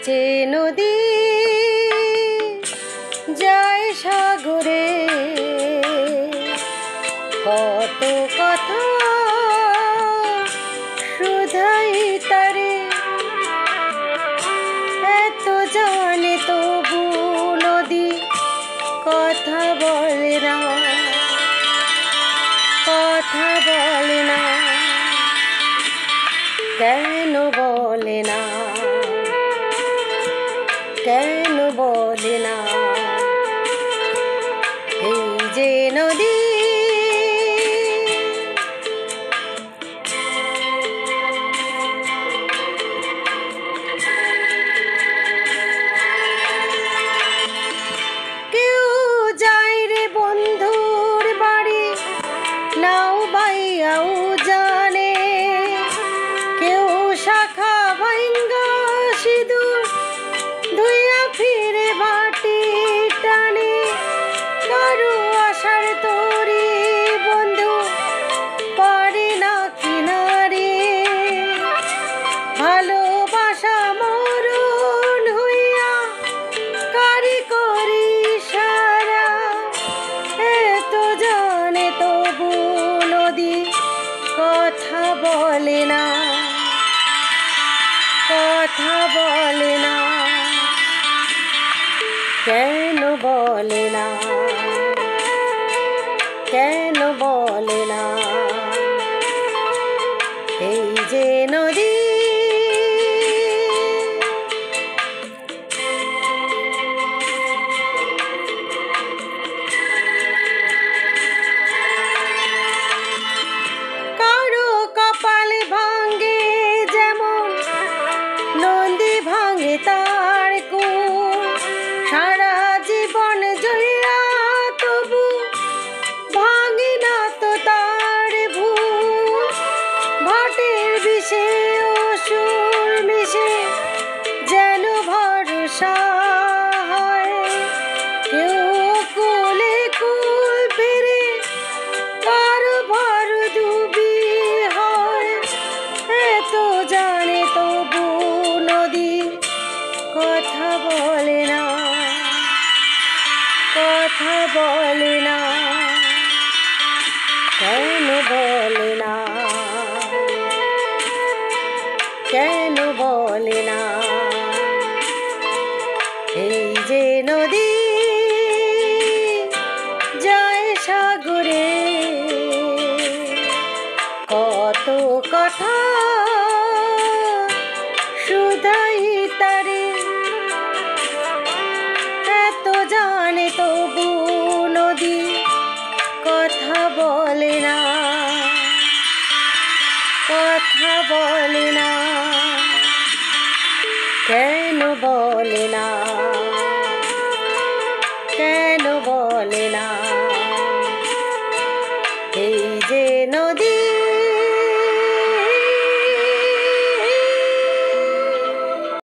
যে নদী যায় সাগরে, কত কথা শুধাই তারে, এত জানে তবু নদী কথা বলে না, কথা বলে না, কেন বলে না, কেন বলে না? এই যে নদী কেউ যায় রে বন্ধুর বাড়ি, নাও বাইয়াও জানে, কেউ শাখা ভাঙ্গা সিঁদুর ধুইয়া ফিরে বাটি টানে, কারো আশার তরি বন্ধু পারে না কিনারে, ভালোবাসা মরণ হইয়া কারি করি সারা, এত জানে তবু নদী কথা বলে না, কথা বলে না, কেন বলে না, কেন বলে না? এই যে নদী কারো কপালে ভাঙ্গে যেমন নদী ভাঙে তার কুল, সারা জীবন জয়া তবু ভাঙে না তো তার ভুল, ভাটের বিষে অসুর মিশে যেন ভরসা হয়, কেউ কুলে কুল ফিরে কারো ভর ডুবি হয়, এত জানে তবু নদী কথা বলে না, কথা বলে না, কেন বলে না, কেন বলে না? এই যে নদী যায় সাগরে, কত কথা শুধাই তারে, এত জানে তবু নদী কথা বলে না, কথা বলে না, কেন বলে না, কেন বলে না? এই